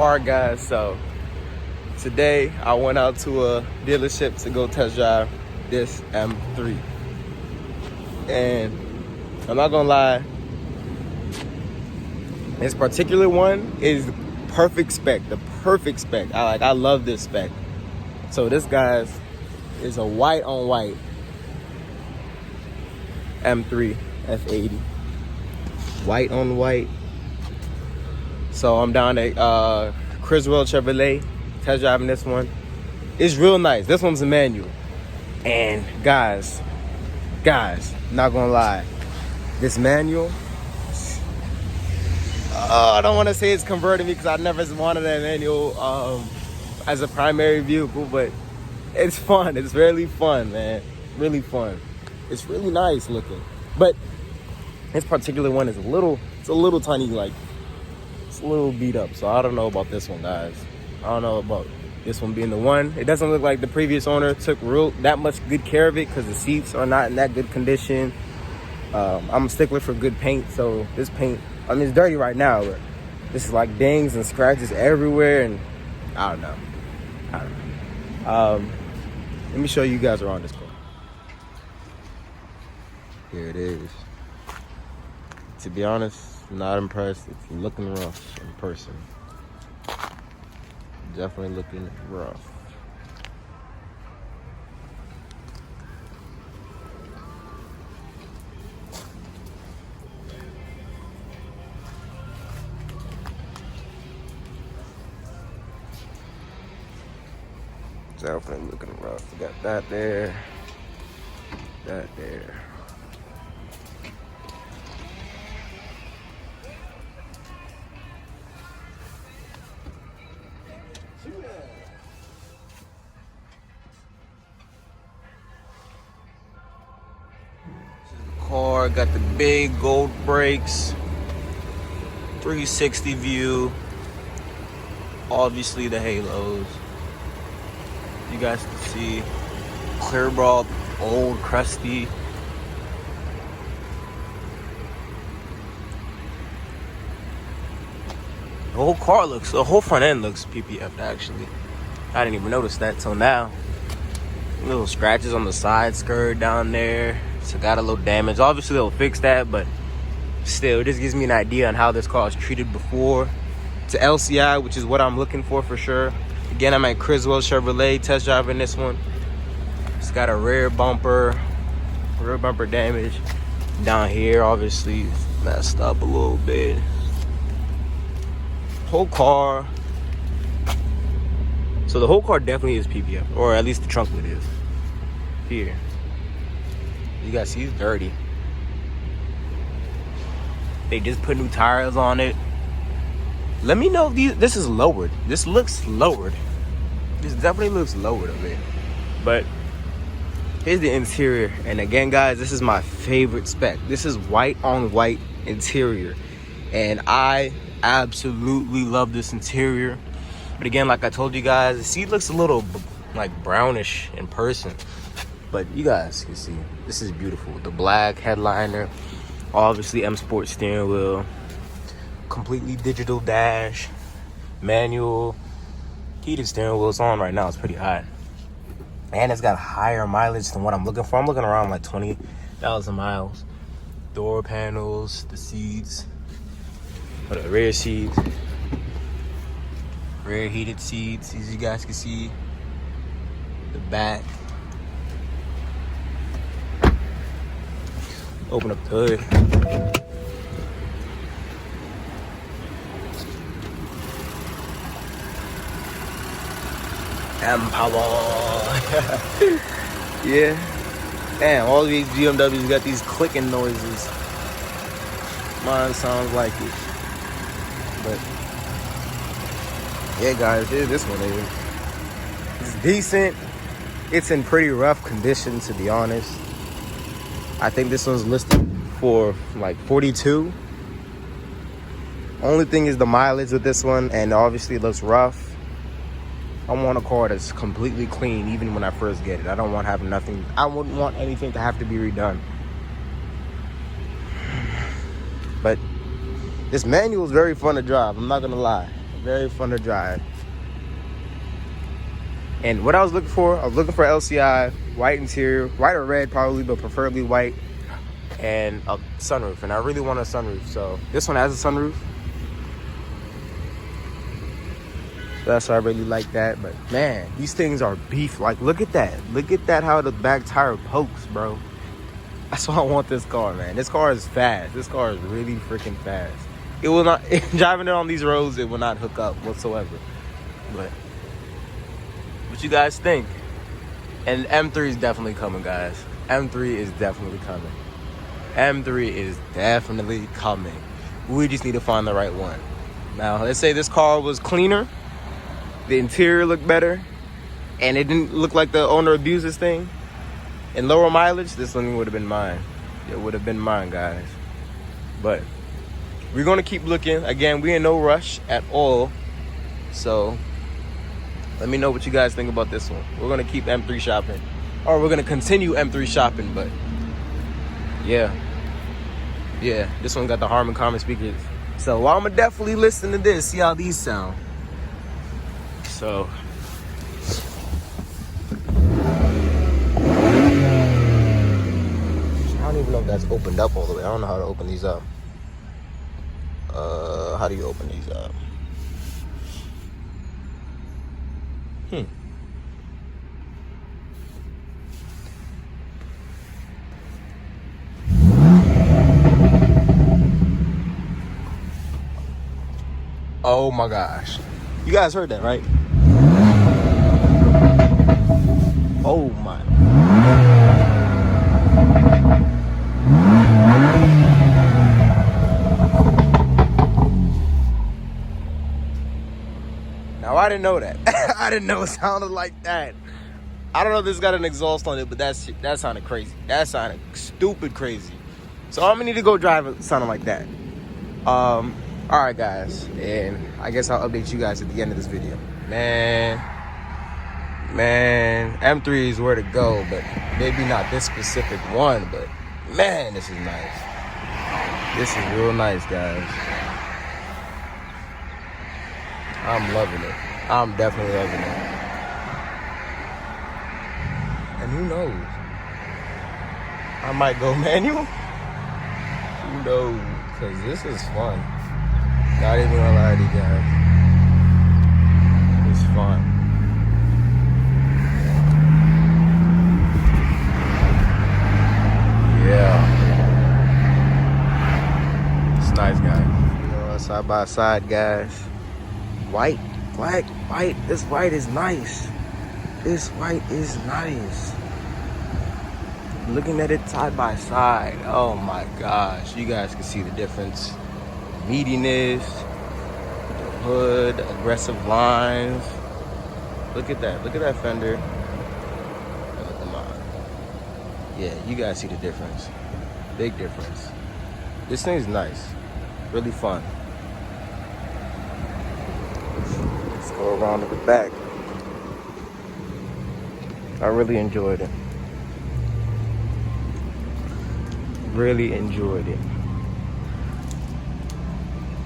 Alright guys, so today I went out to a dealership to go test drive this M3. And I'm not gonna lie, this particular one is perfect spec, the perfect spec. I love this spec. So this guy's is a white on white M3 F80. White on white. So I'm down at Criswell Chevrolet, test driving this one. It's real nice. This one's a manual. And guys, not gonna lie, this manual, I don't want to say it's converted me because I never wanted that manual as a primary vehicle, but it's fun. It's really fun, man. Really fun. It's really nice looking. But this particular one is a little tiny, like, it's a little beat up. So I don't know about this one, guys. I don't know about this one being the one. It doesn't look like the previous owner took that much good care of it because the seats are not in that good condition. I'm a stickler for good paint, so this paint, I mean, it's dirty right now, but this is like dings and scratches everywhere, and I don't know. Let me show you guys around this car. Here it is. To be honest, not impressed. It's looking rough in person. Definitely looking rough. Definitely looking rough. We got that there. That there. Car got the big gold brakes, 360 view, obviously the halos. You guys can see clear ball, old crusty. The whole front end looks PPF actually. I didn't even notice that till now. Little scratches on the side skirt down there. So got a little damage. Obviously they'll fix that, but still, it just gives me an idea on how this car was treated before. It's an LCI, which is what I'm looking for sure. Again, I'm at Criswell Chevrolet test driving this one. It's got a rear bumper damage. Down here, obviously, messed up a little bit. Whole car. So the whole car definitely is PPF, or at least the trunk lid is. Here. You guys see it's dirty. They just put new tires on it. Let me know if this is lowered. This looks lowered. This definitely looks lowered a bit. But here's the interior. And again, guys, this is my favorite spec. This is white on white interior. And I absolutely love this interior. But again, like I told you guys, the seat looks a little like brownish in person. But you guys can see, this is beautiful. The black headliner, obviously M Sport steering wheel, completely digital dash, manual, heated steering wheel. It's on right now, it's pretty hot. And it's got higher mileage than what I'm looking for. I'm looking around like 20,000 miles. Door panels, the seats, the rear seats, rear heated seats, as you guys can see. The back. Open up the hood. Power. Yeah. Damn, all these BMWs got these clicking noises. Mine sounds like it. But yeah, guys, this one is. It's decent. It's in pretty rough condition, to be honest. I think this one's listed for like 42. Only thing is the mileage with this one, and obviously it looks rough. I want a car that's completely clean even when I first get it. I don't want to have nothing. I wouldn't want anything to have to be redone. But this manual is very fun to drive. I'm not gonna lie. Very fun to drive. And what I was looking for LCI, white interior, white or red probably, but preferably white, and a sunroof. And I really want a sunroof, so this one has a sunroof. So that's why I really like that. But man, these things are beef. Like, look at that. Look at that, how the back tire pokes, bro. That's why I want this car, man. This car is fast. This car is really freaking fast. It will not, driving it on these roads, it will not hook up whatsoever. But what you guys think? And M3 is definitely coming, guys. M3 is definitely coming. M3 is definitely coming. We just need to find the right one. Now, let's say this car was cleaner, the interior looked better, and it didn't look like the owner abused this thing, and lower mileage, this one would have been mine. It would have been mine, guys. But we're going to keep looking. Again, we in no rush at all. So let me know what you guys think about this one. We're going to keep M3 shopping. Or we're going to continue M3 shopping. But yeah. Yeah, this one got the Harman Kardon speakers. So I'm going to definitely listen to this. See how these sound. So I don't even know if that's opened up all the way. I don't know how to open these up. How do you open these up? Oh my gosh. You guys heard that, right? Oh my. Now I didn't know that. I didn't know it sounded like that. I don't know if this got an exhaust on it, but that sounded crazy. That sounded stupid crazy. So I'm gonna need to go drive it sounding like that. Alright guys, and I guess I'll update you guys at the end of this video. Man, M3 is where to go, but maybe not this specific one, but man, this is nice. This is real nice, guys. I'm loving it. I'm definitely loving it. And who knows? I might go manual. Who knows? Because this is fun. Not even gonna lie to you guys. It's fun. Yeah. It's nice, guys. You know, side by side, guys. White, black, white. This white is nice. This white is nice. Looking at it side by side. Oh my gosh. You guys can see the difference. Meatiness, the hood, aggressive lines. Look at that. Look at that fender. Oh, come on. Yeah, you guys see the difference. Big difference. This thing's nice. Really fun. Let's go around to the back. I really enjoyed it. Really enjoyed it.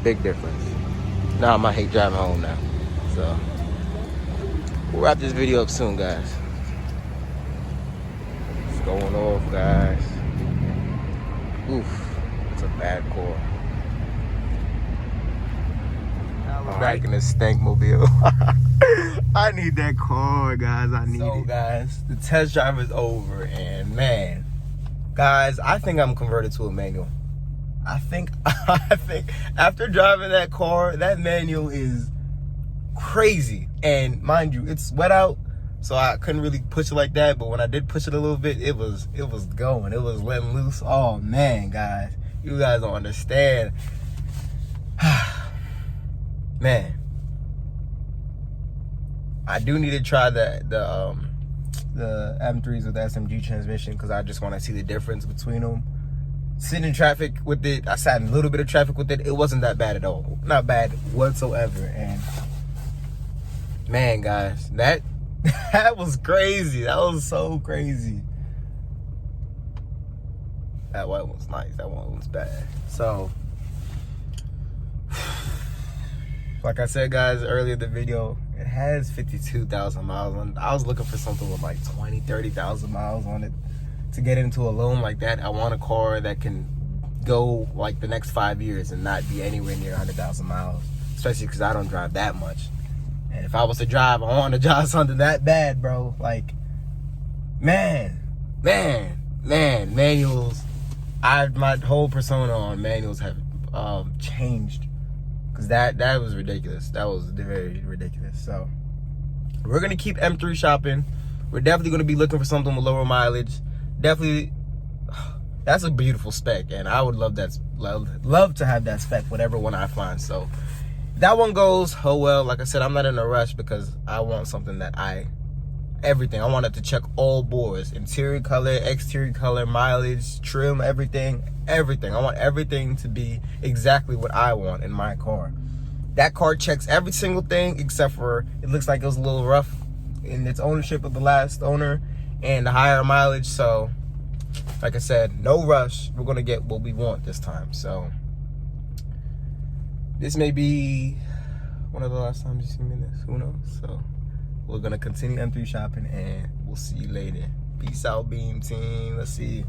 Big difference. Now I might hate driving home now. So we'll wrap this video up soon, guys. It's going off, guys. Oof, it's a bad core. Now we're back in the stank mobile. I need that car, guys. I need it. So, guys, the test drive is over, and man, guys, I think I'm converted to a manual. I think after driving that car, that manual is crazy. And mind you, it's wet out, so I couldn't really push it like that. But when I did push it a little bit, it was going. It was letting loose. Oh man, guys, you guys don't understand. Man, I do need to try the M3s with the SMG transmission, because I just want to see the difference between them. Sitting in traffic with it, I sat in a little bit of traffic with it. It wasn't that bad at all. Not bad whatsoever. And man, guys, that was crazy. That was so crazy. That one was nice. That one was bad. So like I said, guys, earlier in the video, it has 52,000 miles on it. I was looking for something with like 20, 30,000 miles on it to get into a loan like that. I want a car that can go like the next 5 years and not be anywhere near 100,000 miles, especially because I don't drive that much. And if I was to drive, I want to drive something that bad, bro. Like, man, manuals. My whole persona on manuals have changed, because that was ridiculous. That was very ridiculous. So we're gonna keep M3 shopping. We're definitely gonna be looking for something with lower mileage. Definitely, that's a beautiful spec, and I would love to have that spec, whatever one I find. So that one goes, oh well. Like I said, I'm not in a rush because I want something that everything. I want it to check all boards: interior color, exterior color, mileage, trim, everything. I want everything to be exactly what I want in my car. That car checks every single thing except for it looks like it was a little rough in its ownership of the last owner and the higher mileage. So like I said, no rush. We're gonna get what we want this time. So this may be one of the last times you see me in this. Who knows? So we're gonna continue M3 shopping, and we'll see you later. Peace out, Beam Team. Let's see.